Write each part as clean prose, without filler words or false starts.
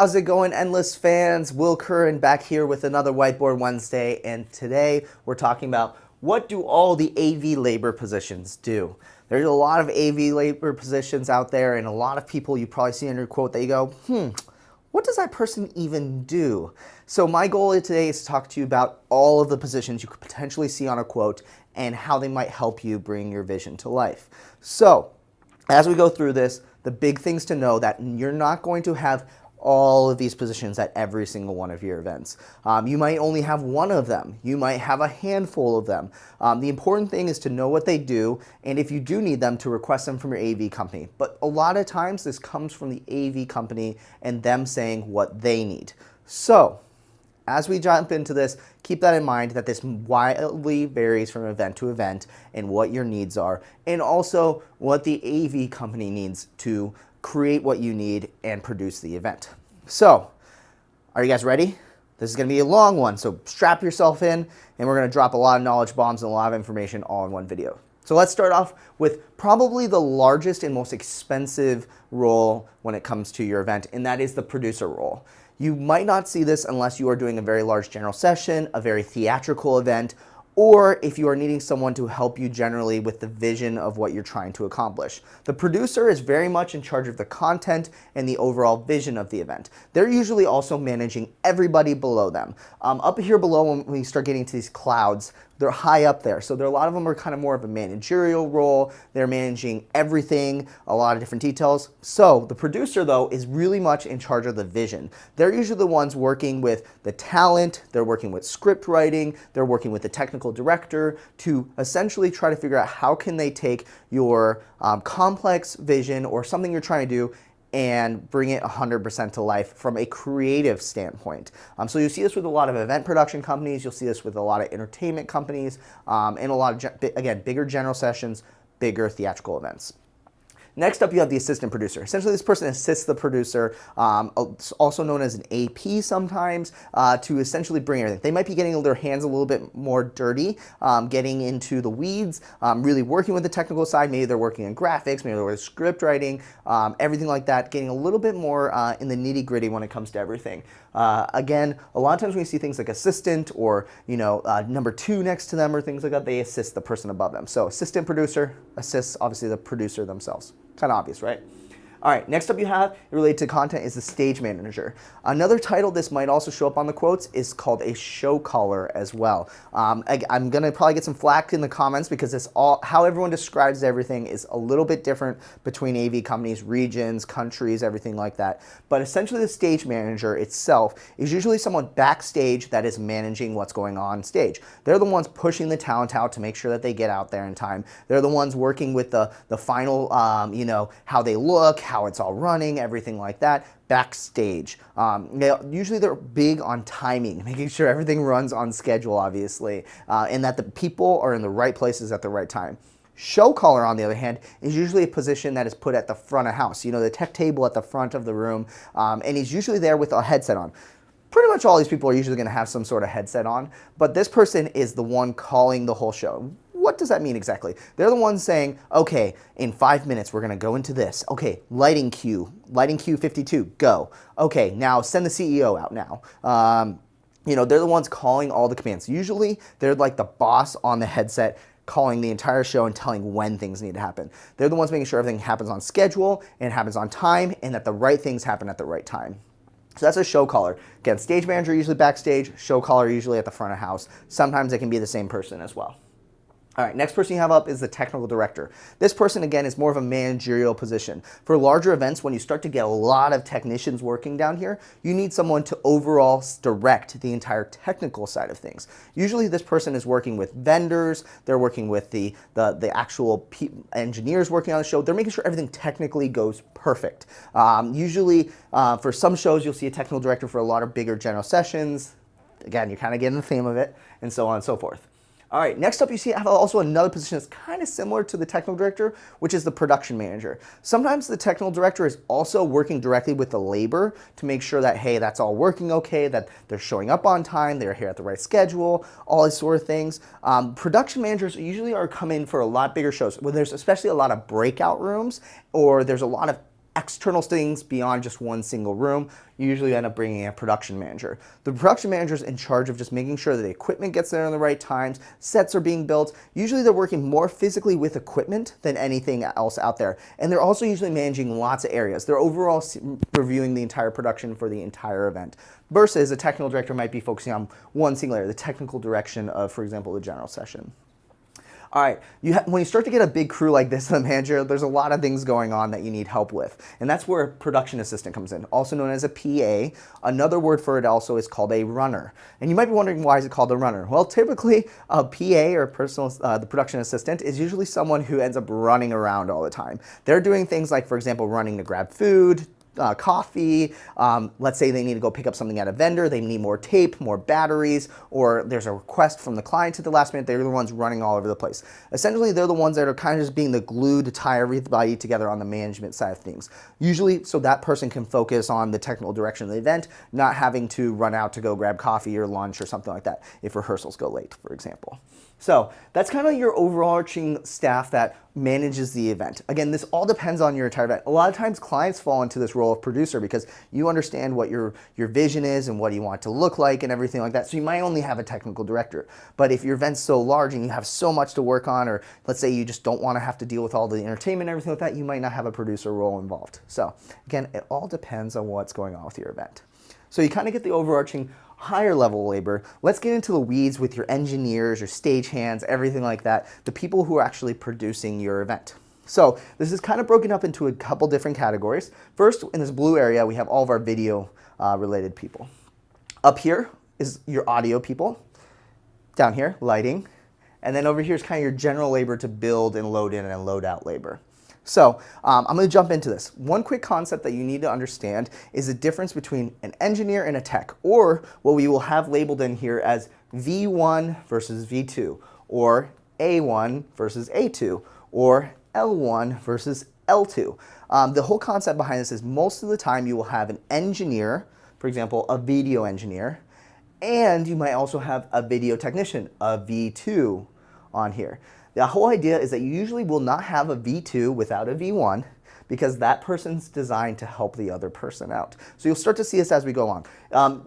How's it going, Endless fans? Will Curran back here with another Whiteboard Wednesday, and today we're talking about what do all the AV labor positions do? There's a lot of AV labor positions out there, and a lot of people you probably see in your quote that you go, what does that person even do? So my goal today is to talk to you about all of the positions you could potentially see on a quote and how they might help you bring your vision to life. So as we go through this, the big things to know that you're not going to have all of these positions at every single one of your events. You might only have one of them. You might have a handful of them. The important thing is to know what they do, and if you do need them, to request them from your AV company. But a lot of times this comes from the AV company and them saying what they need. So as we jump into this, keep that in mind that this wildly varies from event to event and what your needs are, and also what the AV company needs to create what you need and produce the event. So, are you guys ready? This is going to be a long one, so strap yourself in, and we're going to drop a lot of knowledge bombs and a lot of information all in one video. So let's start off with probably the largest and most expensive role when it comes to your event, and that is the producer role. You might not see this unless you are doing a very large general session, a very theatrical event, or if you are needing someone to help you generally with the vision of what you're trying to accomplish. The producer is very much in charge of the content and the overall vision of the event. They're usually also managing everybody below them. Up here below, when we start getting to these clouds, they're high up there. So a lot of them are kind of more of a managerial role. They're managing everything, a lot of different details. So the producer, though, is really much in charge of the vision. They're usually the ones working with the talent, they're working with script writing, they're working with the technical director to essentially try to figure out how can they take your complex vision or something you're trying to do and bring it 100% to life from a creative standpoint. So you see this with a lot of event production companies, you'll see this with a lot of entertainment companies, and a lot of, again, bigger general sessions, bigger theatrical events. Next up, you have the assistant producer. Essentially, this person assists the producer, also known as an AP sometimes, to essentially bring everything. They might be getting their hands a little bit more dirty, getting into the weeds, really working with the technical side. Maybe they're working in graphics, maybe they're with script writing, everything like that, getting a little bit more in the nitty-gritty when it comes to everything. Again, a lot of times when you see things like assistant or number two next to them or things like that, they assist the person above them. So assistant producer assists, obviously, the producer themselves. Kind of obvious, right? All right, next up you have, related to content, is the stage manager. Another title this might also show up on the quotes is called a show caller as well. I'm gonna probably get some flack in the comments because it's all, how everyone describes everything is a little bit different between AV companies, regions, countries, everything like that. But essentially the stage manager itself is usually someone backstage that is managing what's going on stage. They're the ones pushing the talent out to make sure that they get out there in time. They're the ones working with the final, how they look, how it's all running, everything like that, backstage. Usually they're big on timing, making sure everything runs on schedule, obviously, and that the people are in the right places at the right time. Show caller, on the other hand, is usually a position that is put at the front of house, the tech table at the front of the room, and he's usually there with a headset on. Pretty much all these people are usually going to have some sort of headset on, but this person is the one calling the whole show. What does that mean exactly? They're the ones saying, okay, in 5 minutes, we're gonna go into this. Okay, lighting cue 52, go. Okay, now send the CEO out now. They're the ones calling all the commands. Usually, they're like the boss on the headset calling the entire show and telling when things need to happen. They're the ones making sure everything happens on schedule and happens on time and that the right things happen at the right time. So that's a show caller. Again, stage manager usually backstage, show caller usually at the front of house. Sometimes it can be the same person as well. All right, next person you have up is the technical director. This person, again, is more of a managerial position. For larger events, when you start to get a lot of technicians working down here, you need someone to overall direct the entire technical side of things. Usually this person is working with vendors, they're working with the actual engineers working on the show. They're making sure everything technically goes perfect. Usually, for some shows, you'll see a technical director for a lot of bigger general sessions. Again, you're kind of getting the theme of it, and so on and so forth. All right, next up you see I have also another position that's kind of similar to the technical director, which is the production manager. Sometimes the technical director is also working directly with the labor to make sure that, hey, that's all working okay, that they're showing up on time, they're here at the right schedule, all these sort of things. Production managers usually are coming for a lot bigger shows, when there's especially a lot of breakout rooms or there's a lot of external things beyond just one single room, you usually end up bringing in a production manager. The production manager is in charge of just making sure that the equipment gets there in the right times, sets are being built. Usually they're working more physically with equipment than anything else out there. And they're also usually managing lots of areas. They're overall reviewing the entire production for the entire event. Versus a technical director might be focusing on one single area, the technical direction of, for example, the general session. All right, when you start to get a big crew like this, the manager, there's a lot of things going on that you need help with. And that's where production assistant comes in, also known as a PA. Another word for it also is called a runner. And you might be wondering, why is it called a runner? Well, typically a PA or the production assistant is usually someone who ends up running around all the time. They're doing things like, for example, running to grab food, coffee, let's say they need to go pick up something at a vendor, they need more tape, more batteries, or there's a request from the client at the last minute, they're the ones running all over the place. Essentially, they're the ones that are kind of just being the glue to tie everybody together on the management side of things. Usually, so that person can focus on the technical direction of the event, not having to run out to go grab coffee or lunch or something like that if rehearsals go late, for example. So that's kind of your overarching staff that manages the event. Again, this all depends on your entire event. A lot of times clients fall into this role of producer because you understand what your vision is and what you want it to look like and everything like that. So you might only have a technical director. But if your event's so large and you have so much to work on, or let's say you just don't want to have to deal with all the entertainment and everything like that, you might not have a producer role involved. So again, it all depends on what's going on with your event. So you kind of get the overarching higher level labor. Let's get into the weeds with your engineers, your stagehands, everything like that, the people who are actually producing your event. So this is kind of broken up into a couple different categories. First, in this blue area, we have all of our video related people. Up here is your audio people. Down here, lighting. And then over here is kind of your general labor to build and load in and load out labor. So I'm going to jump into this. One quick concept that you need to understand is the difference between an engineer and a tech, or what we will have labeled in here as V1 versus V2, or A1 versus A2, or L1 versus L2. The whole concept behind this is most of the time you will have an engineer, for example, a video engineer, and you might also have a video technician, a V2 on here. The whole idea is that you usually will not have a V2 without a V1 because that person's designed to help the other person out. So you'll start to see this as we go on.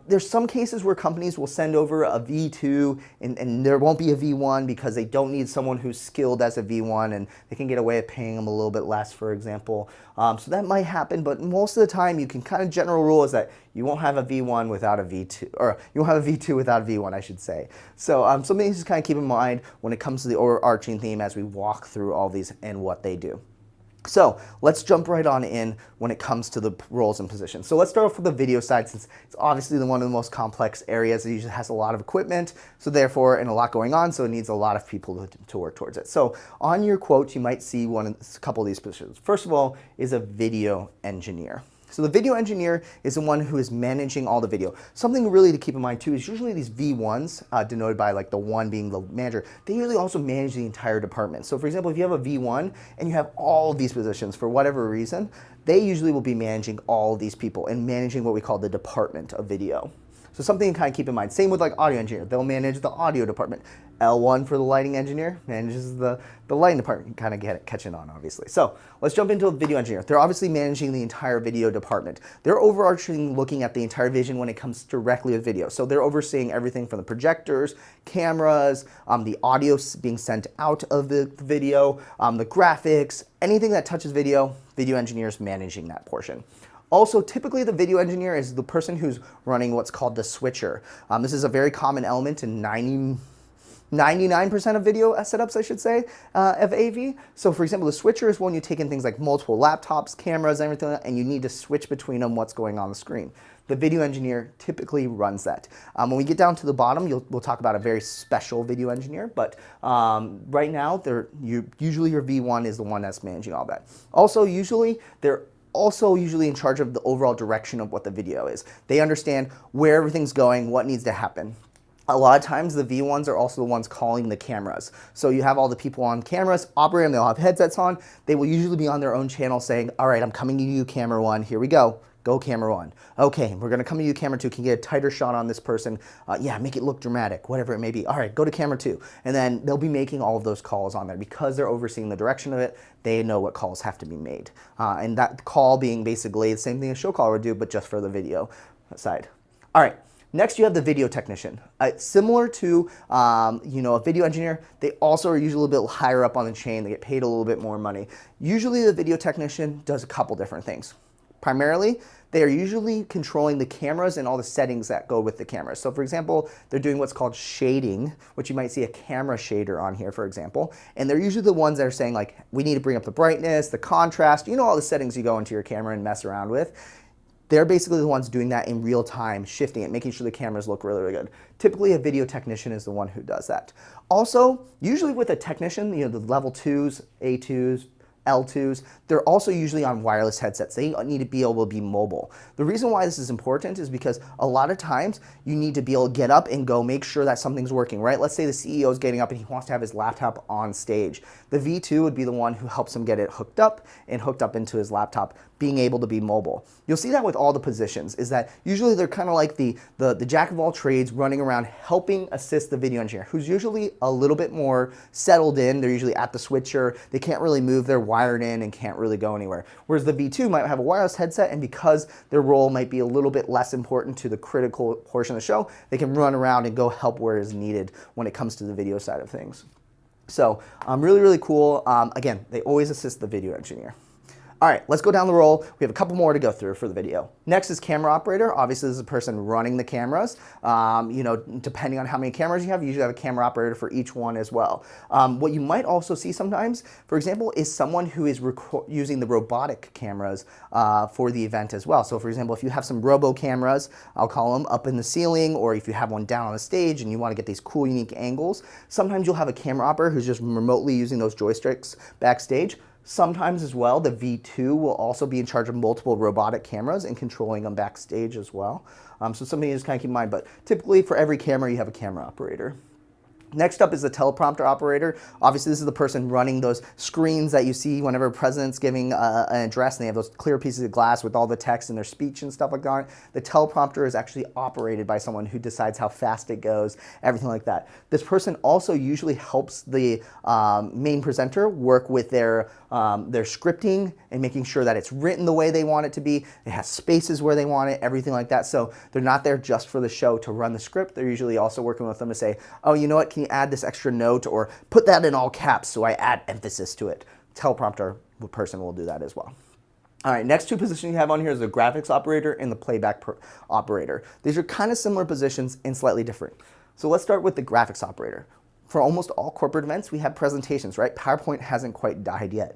There's some cases where companies will send over a V2 and there won't be a V1 because they don't need someone who's skilled as a V1 and they can get away with paying them a little bit less, for example. So that might happen, but most of the time you can kind of general rule is that you won't have a V1 without a V2, or you won't have a V2 without a V1, I should say. So something to just kind of keep in mind when it comes to the overarching theme as we walk through all these and what they do. So let's jump right on in when it comes to the roles and positions. So let's start off with the video side, since it's obviously one of the most complex areas. It usually has a lot of equipment, so therefore, and a lot going on, so it needs a lot of people to work towards it. So on your quote, you might see a couple of these positions. First of all is a video engineer. So the video engineer is the one who is managing all the video. Something really to keep in mind too is usually these V1s, denoted by like the one being the manager, they usually also manage the entire department. So for example, if you have a V1 and you have all of these positions for whatever reason, they usually will be managing all of these people and managing what we call the department of video. So something to kind of keep in mind. Same with like audio engineer. They'll manage the audio department. L1 for the lighting engineer manages the lighting department. You kind of get it, catching on, obviously. So let's jump into the video engineer. They're obviously managing the entire video department. They're overarching looking at the entire vision when it comes directly with video. So they're overseeing everything from the projectors, cameras, the audio being sent out of the video, the graphics, anything that touches video engineers managing that portion. Also, typically the video engineer is the person who's running what's called the switcher. This is a very common element in 99% of video setups, I should say, of AV. So for example, the switcher is when you take in things like multiple laptops, cameras, everything like that, and you need to switch between them what's going on the screen. The video engineer typically runs that. When we get down to the bottom, we'll talk about a very special video engineer, but right now, usually your V1 is the one that's managing all that. Also, they're also usually in charge of the overall direction of what the video is. They understand where everything's going, what needs to happen. A lot of times the V1s are also the ones calling the cameras. So you have all the people on cameras, operating, they'll have headsets on. They will usually be on their own channel saying, all right, I'm coming to you, camera one, here we go. go camera 1. Okay, we're gonna come to you camera 2, can you get a tighter shot on this person? Yeah, make it look dramatic, whatever it may be. All right, go to camera 2. And then they'll be making all of those calls on there. Because they're overseeing the direction of it, they know what calls have to be made. And that call being basically the same thing a show caller would do, but just for the video side. All right. Next, you have the video technician. Similar to a video engineer, they also are usually a little bit higher up on the chain. They get paid a little bit more money. Usually, the video technician does a couple different things. Primarily, they are usually controlling the cameras and all the settings that go with the cameras. So for example, they're doing what's called shading, which you might see a camera shader on here, for example. And they're usually the ones that are saying like, we need to bring up the brightness, the contrast, all the settings you go into your camera and mess around with. They're basically the ones doing that in real time, shifting it, making sure the cameras look really, really good. Typically, a video technician is the one who does that. Also, usually with a technician, the level 2s, A2s, L2s, they're also usually on wireless headsets. They need to be able to be mobile. The reason why this is important is because a lot of times you need to be able to get up and go make sure that something's working, right? Let's say the CEO is getting up and he wants to have his laptop on stage. The V2 would be the one who helps him get it hooked up into his laptop, being able to be mobile. You'll see that with all the positions, is that usually they're kind of like the jack of all trades running around helping assist the video engineer, who's usually a little bit more settled in. They're usually at the switcher. They can't really move. They're wired in and can't really go anywhere. Whereas the V2 might have a wireless headset, and because their role might be a little bit less important to the critical portion of the show, they can run around and go help where is needed when it comes to the video side of things. So really, really cool. Again, they always assist the video engineer. All right, let's go down the roll. We have a couple more to go through for the video. Next is camera operator. Obviously, this is a person running the cameras. Depending on how many cameras you usually have a camera operator for each one as well. What you might also see sometimes, for example, is someone who is using the robotic cameras for the event as well. So for example, if you have some robo cameras, I'll call them, up in the ceiling, or if you have one down on the stage and you want to get these cool, unique angles, sometimes you'll have a camera operator who's just remotely using those joysticks backstage. Sometimes as well, the V2 will also be in charge of multiple robotic cameras and controlling them backstage as well. So something you just kind of keep in mind, but typically for every camera, you have a camera operator. Next up is the teleprompter operator. Obviously, this is the person running those screens that you see whenever a president's giving an address and they have those clear pieces of glass with all the text in their speech and stuff like that. The teleprompter is actually operated by someone who decides how fast it goes, everything like that. This person also usually helps the main presenter work with their scripting and making sure that it's written the way they want it to be. It has spaces where they want it, everything like that. So they're not there just for the show to run the script. They're usually also working with them to say, oh, you know what, can you add this extra note or put that in all caps so I add emphasis to it. Teleprompter person will do that as well. All right, next two positions you have on here is the graphics operator and the playback operator. These are kind of similar positions and slightly different. So let's start with the graphics operator. For almost all corporate events, we have presentations, right? PowerPoint hasn't quite died yet.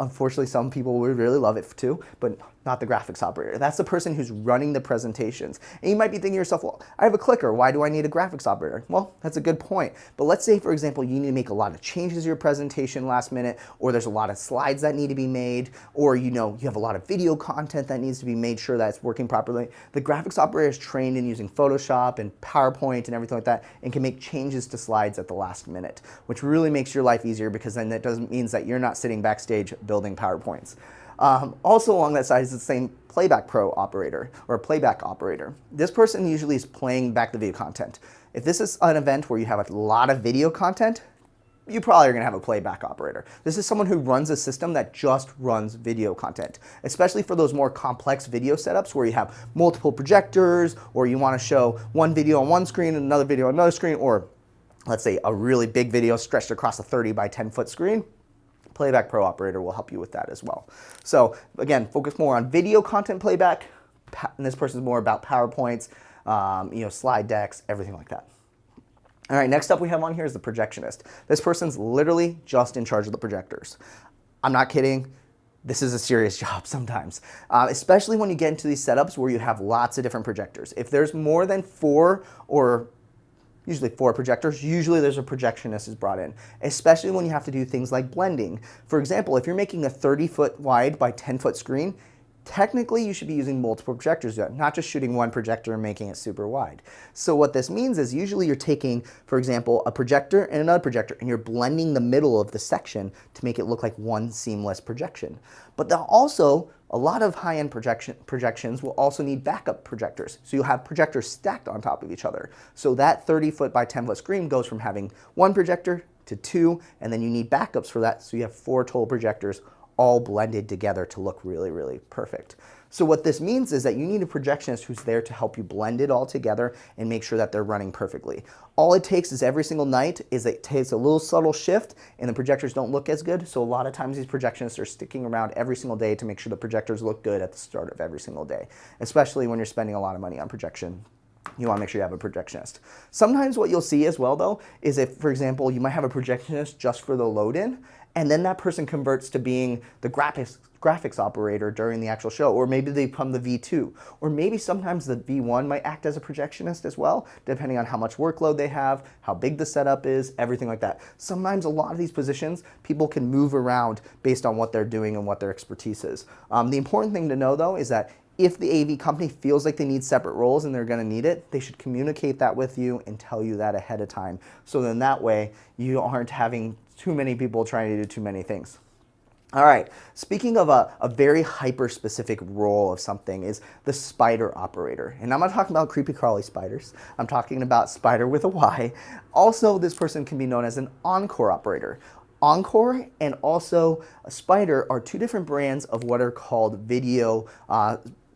Unfortunately, some people would really love it too, but not the graphics operator. That's the person who's running the presentations. And you might be thinking to yourself, well, I have a clicker. Why do I need a graphics operator? Well, that's a good point. But let's say, for example, you need to make a lot of changes to your presentation last minute, or there's a lot of slides that need to be made, or you have a lot of video content that needs to be made sure that it's working properly. The graphics operator is trained in using Photoshop and PowerPoint and everything like that, and can make changes to slides at the last minute, which really makes your life easier because then that means that you're not sitting backstage building PowerPoints. Also along that side is the same playback pro operator or playback operator. This person usually is playing back the video content. If this is an event where you have a lot of video content, you probably are going to have a playback operator. This is someone who runs a system that just runs video content, especially for those more complex video setups where you have multiple projectors, or you want to show one video on one screen and another video on another screen, or let's say a really big video stretched across a 30 by 10 foot screen. Playback Pro operator will help you with that as well. So again, focus more on video content playback, and this person is more about PowerPoints, slide decks, everything like that. All right, next up we have on here is the projectionist. This person's literally just in charge of the projectors. I'm not kidding. This is a serious job sometimes, especially when you get into these setups where you have lots of different projectors. If there's more than usually 4 projectors, usually there's a projectionist is brought in, especially when you have to do things like blending. For example, if you're making a 30-foot wide by 10-foot screen, technically you should be using multiple projectors, not just shooting one projector and making it super wide. So what this means is usually you're taking, for example, a projector and another projector, and you're blending the middle of the section to make it look like one seamless projection. But then also, a lot of high-end projections will also need backup projectors. So you'll have projectors stacked on top of each other. So that 30-foot by 10-foot screen goes from having one projector to two, and then you need backups for that. So you have 4 total projectors all blended together to look really, really perfect. So what this means is that you need a projectionist who's there to help you blend it all together and make sure that they're running perfectly. All it takes is every single night is it takes a little subtle shift and the projectors don't look as good. So a lot of times these projectionists are sticking around every single day to make sure the projectors look good at the start of every single day, especially when you're spending a lot of money on projection. You want to make sure you have a projectionist. Sometimes what you'll see as well though is if, for example, you might have a projectionist just for the load-in, and then that person converts to being the graphics operator during the actual show, or maybe they become the V2, or maybe sometimes the V1 might act as a projectionist as well, depending on how much workload they have, how big the setup is, everything like that. Sometimes a lot of these positions, people can move around based on what they're doing and what their expertise is. The important thing to know though is that if the AV company feels like they need separate roles and they're going to need it, they should communicate that with you and tell you that ahead of time. So then that way you aren't having too many people trying to do too many things. All right, speaking of a very hyper-specific role of something is the spider operator. And I'm not talking about creepy crawly spiders. I'm talking about spider with a Y. Also, this person can be known as an encore operator. Encore and also a spider are 2 different brands of what are called video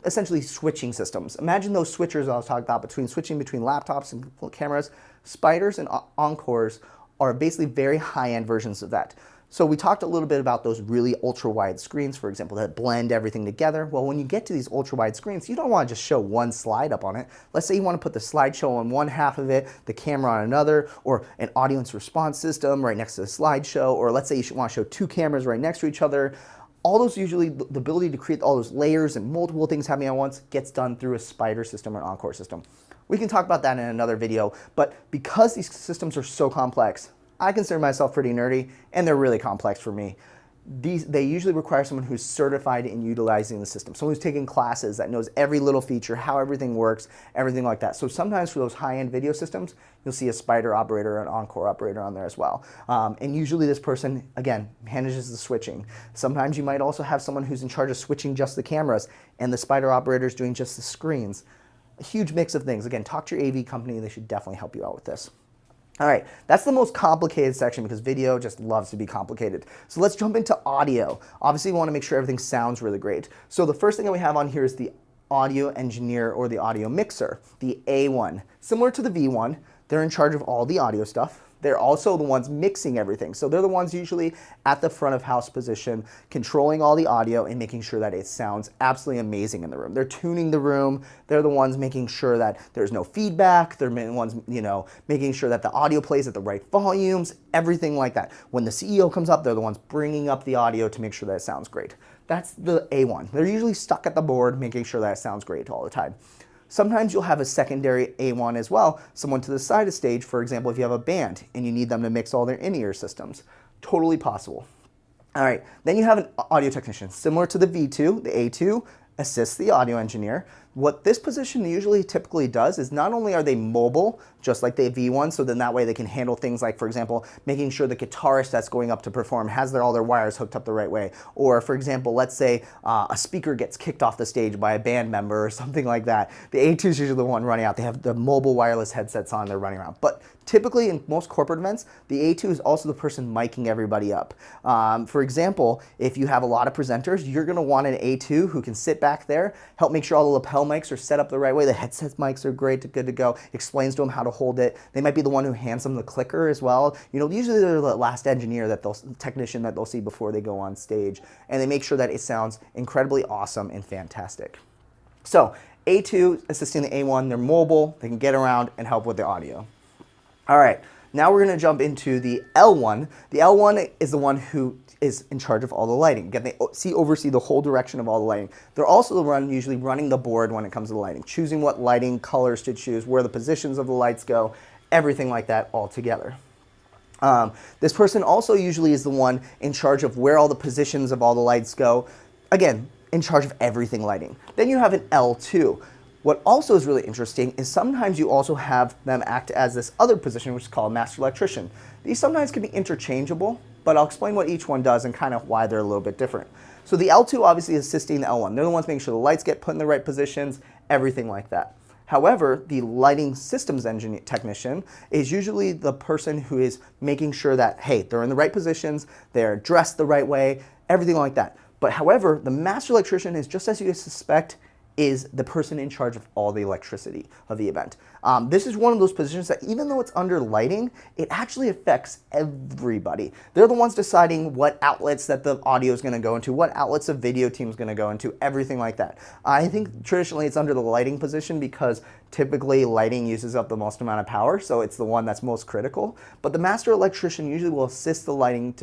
essentially switching systems. Imagine those switchers I was talking about switching between laptops and cameras. Spiders and encores are basically very high-end versions of that. So we talked a little bit about those really ultra-wide screens, for example, that blend everything together. Well, when you get to these ultra-wide screens, you don't want to just show one slide up on it. Let's say you want to put the slideshow on one half of it, the camera on another, or an audience response system right next to the slideshow, or let's say you want to show 2 cameras right next to each other. All those usually, the ability to create all those layers and multiple things happening at once gets done through a spider system or an encore system. We can talk about that in another video, but because these systems are so complex, I consider myself pretty nerdy, and they're really complex for me. They usually require someone who's certified in utilizing the system, someone who's taken classes that knows every little feature, how everything works, everything like that. So sometimes for those high-end video systems, you'll see a spider operator or an encore operator on there as well. And usually this person, again, manages the switching. Sometimes you might also have someone who's in charge of switching just the cameras, and the spider operator is doing just the screens. A huge mix of things. Again, talk to your AV company. They should definitely help you out with this. All right, that's the most complicated section because video just loves to be complicated. So let's jump into audio. Obviously, we want to make sure everything sounds really great. So the first thing that we have on here is the audio engineer or the audio mixer, the A1. Similar to the V1, they're in charge of all the audio stuff. They're also the ones mixing everything. So they're the ones usually at the front of house position, controlling all the audio and making sure that it sounds absolutely amazing in the room. They're tuning the room. They're the ones making sure that there's no feedback. They're the ones, making sure that the audio plays at the right volumes, everything like that. When the CEO comes up, they're the ones bringing up the audio to make sure that it sounds great. That's the A1. They're usually stuck at the board, making sure that it sounds great all the time. Sometimes you'll have a secondary A1 as well, someone to the side of stage, for example, if you have a band and you need them to mix all their in-ear systems. Totally possible. All right, then you have an audio technician. Similar to the V2, the A2 assists the audio engineer. What this position usually typically does is not only are they mobile, just like the V1, so then that way they can handle things like, for example, making sure the guitarist that's going up to perform has all their wires hooked up the right way. Or for example, let's say a speaker gets kicked off the stage by a band member or something like that. The A2 is usually the one running out. They have the mobile wireless headsets on, they're running around. But typically in most corporate events, the A2 is also the person miking everybody up. For example, if you have a lot of presenters, you're gonna want an A2 who can sit back there, help make sure all the lapel mics are set up the right way, the headset mics are great, good to go, explains to them how to hold it. They might be the one who hands them the clicker as well. Usually they're the last engineer technician that they'll see before they go on stage, and they make sure that it sounds incredibly awesome and fantastic. So A2 assisting the A1, they're mobile, they can get around and help with the audio. All right, now we're gonna jump into the L1. The L1 is the one who is in charge of all the lighting. Again, they oversee the whole direction of all the lighting. They're also the one usually running the board when it comes to the lighting, choosing what lighting colors to choose, where the positions of the lights go, everything like that all together. This person also usually is the one in charge of where all the positions of all the lights go. Again, in charge of everything lighting. Then you have an L2. What also is really interesting is sometimes you also have them act as this other position, which is called master electrician. These sometimes can be interchangeable, but I'll explain what each one does and kind of why they're a little bit different. So the L2 obviously is assisting the L1. They're the ones making sure the lights get put in the right positions, everything like that. However, the lighting systems engineer technician is usually the person who is making sure that, hey, they're in the right positions, they're dressed the right way, everything like that. But however, the master electrician is, just as you suspect, is the person in charge of all the electricity of the event. This is one of those positions that even though it's under lighting, it actually affects everybody. They're the ones deciding what outlets that the audio is going to go into, what outlets the video team is going to go into, everything like that. I think traditionally it's under the lighting position because typically lighting uses up the most amount of power, so it's the one that's most critical. But the master electrician usually will assist the lighting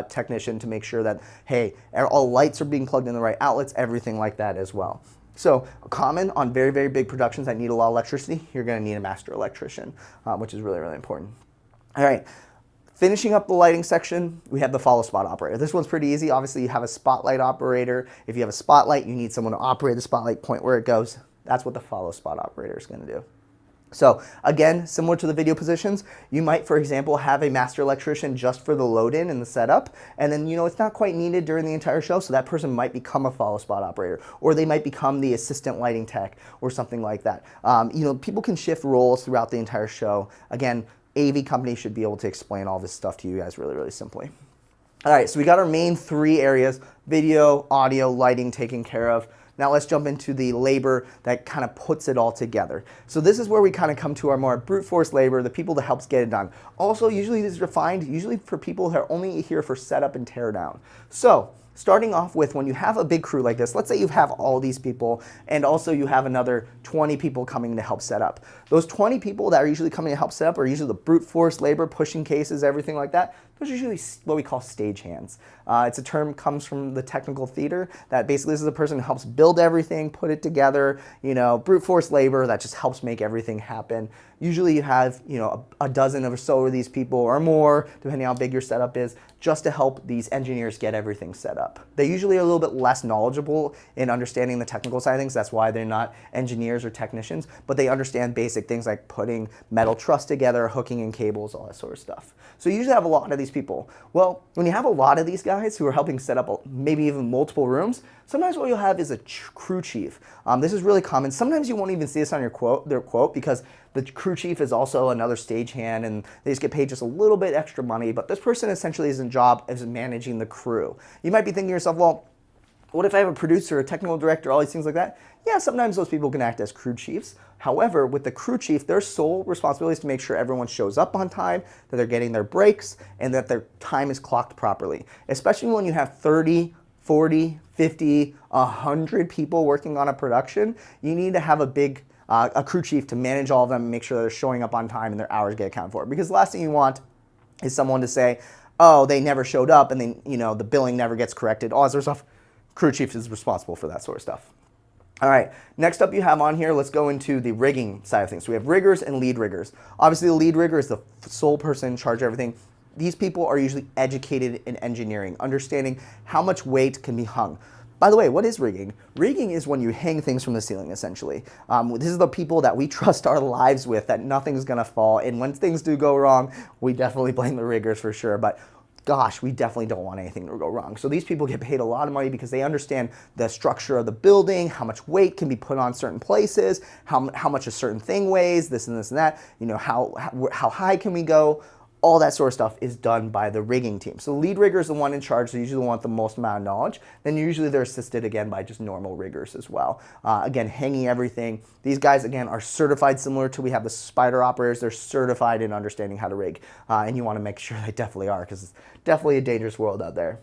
technician to make sure that, hey, all lights are being plugged in the right outlets, everything like that as well. So common on very, very big productions that need a lot of electricity, you're going to need a master electrician, which is really, really important. All right, finishing up the lighting section, we have the follow spot operator. This one's pretty easy. Obviously, you have a spotlight operator. If you have a spotlight, you need someone to operate the spotlight, point where it goes. That's what the follow spot operator is going to do. So again, similar to the video positions, you might, for example, have a master electrician just for the load-in and the setup, and then, it's not quite needed during the entire show, so that person might become a follow spot operator, or they might become the assistant lighting tech, or something like that. People can shift roles throughout the entire show. Again, AV companies should be able to explain all this stuff to you guys really, really simply. All right, so we got our main three areas: video, audio, lighting taken care of. Now let's jump into the labor that kind of puts it all together. So this is where we kind of come to our more brute force labor, the people that helps get it done. Also, usually this is defined usually for people that are only here for setup and tear down. So starting off with, when you have a big crew like this, let's say you have all these people and also you have another 20 people coming to help set up. Those 20 people that are usually coming to help set up are usually the brute force labor, pushing cases, everything like that. Those are usually what we call stagehands. It's a term comes from the technical theater that basically this is a person who helps build everything, put it together, brute force labor that just helps make everything happen. Usually you have, a dozen or so of these people or more, depending on how big your setup is, just to help these engineers get everything set up. They usually are a little bit less knowledgeable in understanding the technical side of things. That's why they're not engineers or technicians, but they understand basic things like putting metal truss together, hooking in cables, all that sort of stuff. So you usually have a lot of these people. Well, when you have a lot of these guys who are helping set up maybe even multiple rooms, sometimes what you'll have is a crew chief. This is really common. Sometimes you won't even see this on their quote because the crew chief is also another stagehand and they just get paid just a little bit extra money, but this person essentially is in job as managing the crew. You might be thinking to yourself, well, what if I have a producer, a technical director, all these things like that? Yeah, sometimes those people can act as crew chiefs. However, with the crew chief, their sole responsibility is to make sure everyone shows up on time, that they're getting their breaks, and that their time is clocked properly. Especially when you have 30, 40, 50, 100 people working on a production, you need to have a crew chief to manage all of them and make sure they're showing up on time and their hours get accounted for. Because the last thing you want is someone to say, oh, they never showed up and then, the billing never gets corrected, all that sort of stuff. Crew chief is responsible for that sort of stuff. All right, next up you have on here, let's go into the rigging side of things. So we have riggers and lead riggers. Obviously the lead rigger is the sole person in charge of everything. These people are usually educated in engineering, understanding how much weight can be hung. By the way, what is rigging? Rigging is when you hang things from the ceiling, essentially. This is the people that we trust our lives with, that nothing's gonna fall, and when things do go wrong, we definitely blame the riggers for sure, but gosh, we definitely don't want anything to go wrong. So these people get paid a lot of money because they understand the structure of the building, how much weight can be put on certain places, how much a certain thing weighs, this and this and that, how high can we go. All that sort of stuff is done by the rigging team. So the lead rigger is the one in charge, so usually the one with the most amount of knowledge. Then usually they're assisted again by just normal riggers as well. Again, hanging everything. These guys, again, are certified similar to we have the spider operators. They're certified in understanding how to rig. And you want to make sure they definitely are because it's definitely a dangerous world out there.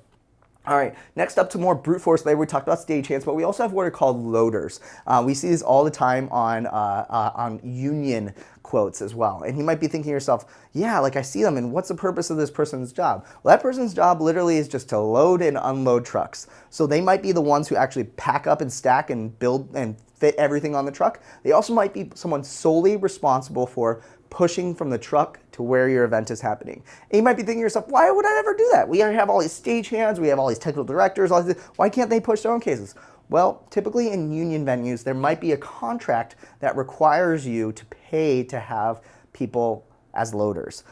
All right, next up to more brute force labor. We talked about stagehands, but we also have what are called loaders. We see these all the time on union quotes as well. And you might be thinking to yourself, yeah, like I see them, and what's the purpose of this person's job? Well, that person's job literally is just to load and unload trucks. So they might be the ones who actually pack up and stack and build and fit everything on the truck. They also might be someone solely responsible for pushing from the truck to where your event is happening. And you might be thinking to yourself, why would I ever do that? We have all these stagehands, we have all these technical directors, why can't they push their own cases? Well, typically in union venues, there might be a contract that requires you to pay to have people as loaders.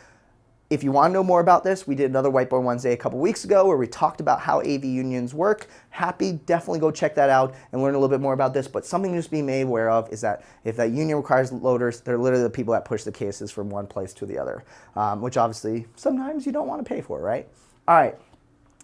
If you want to know more about this, we did another Whiteboard Wednesday a couple weeks ago where we talked about how AV unions work. Definitely go check that out and learn a little bit more about this. But something to just be made aware of is that if that union requires loaders, they're literally the people that push the cases from one place to the other, which obviously sometimes you don't want to pay for, right? All right.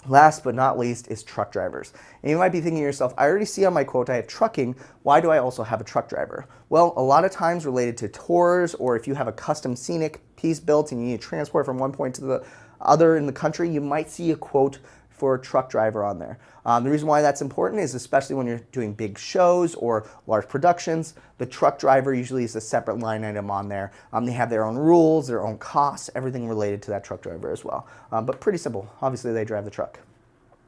Last but not least is truck drivers. And you might be thinking to yourself, I already see on my quote I have trucking, why do I also have a truck driver? Well, a lot of times related to tours, or if you have a custom scenic piece built and you need to transport from one point to the other in the country, you might see a quote for a truck driver on there. The reason why that's important is especially when you're doing big shows or large productions, the truck driver usually is a separate line item on there. They have their own rules, their own costs, everything related to that truck driver as well. But pretty simple. Obviously, they drive the truck.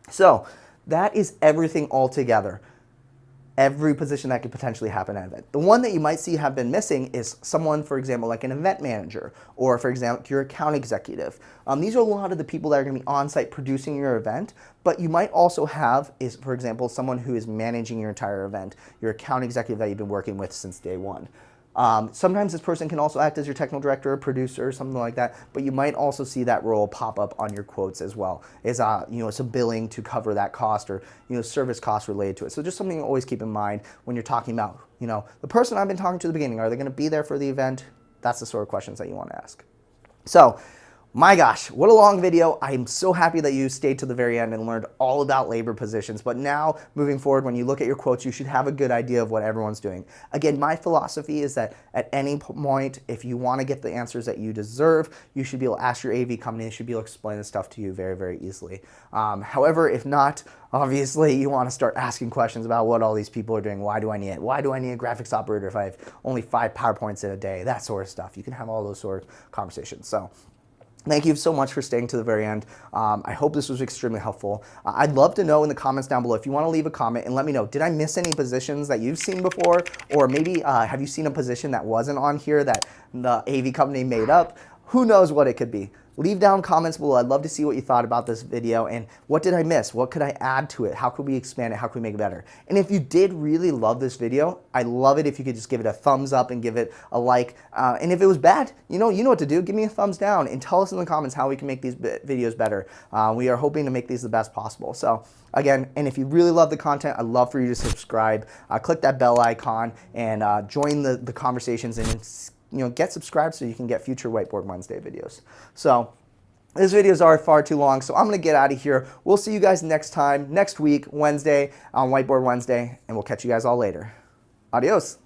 So that is everything all together. Every position that could potentially happen at an event. The one that you might see have been missing is someone, for example, like an event manager, or for example, your account executive. These are a lot of the people that are going to be on site producing your event, but you might also have, for example, someone who is managing your entire event, your account executive that you've been working with since day one. Sometimes this person can also act as your technical director or producer or something like that, but you might also see that role pop up on your quotes as well as some billing to cover that cost or service costs related to it. So just something to always keep in mind when you're talking about the person I've been talking to at the beginning. Are they going to be there for the event? That's the sort of questions that you want to ask. So my gosh, what a long video. I'm so happy that you stayed to the very end and learned all about labor positions. But now, moving forward, when you look at your quotes, you should have a good idea of what everyone's doing. Again, my philosophy is that at any point, if you want to get the answers that you deserve, you should be able to ask your AV company. They should be able to explain this stuff to you very, very easily. However, if not, obviously, you want to start asking questions about what all these people are doing. Why do I need it? Why do I need a graphics operator if I have only 5 PowerPoints in a day? That sort of stuff. You can have all those sort of conversations. So thank you so much for staying to the very end. I hope this was extremely helpful. I'd love to know in the comments down below if you want to leave a comment and let me know, did I miss any positions that you've seen before? Or maybe have you seen a position that wasn't on here that the AV company made up? Who knows what it could be? Leave down comments below. I'd love to see what you thought about this video and what did I miss? What could I add to it? How could we expand it? How could we make it better? And if you did really love this video, I'd love it if you could just give it a thumbs up and give it a like. And if it was bad, you know what to do. Give me a thumbs down and tell us in the comments how we can make these videos better. We are hoping to make these the best possible. So again, and if you really love the content, I'd love for you to subscribe. Click that bell icon and join the conversations and get subscribed so you can get future Whiteboard Wednesday videos. So these videos are far too long, so I'm going to get out of here. We'll see you guys next week, Wednesday, on Whiteboard Wednesday, and we'll catch you guys all later. Adios.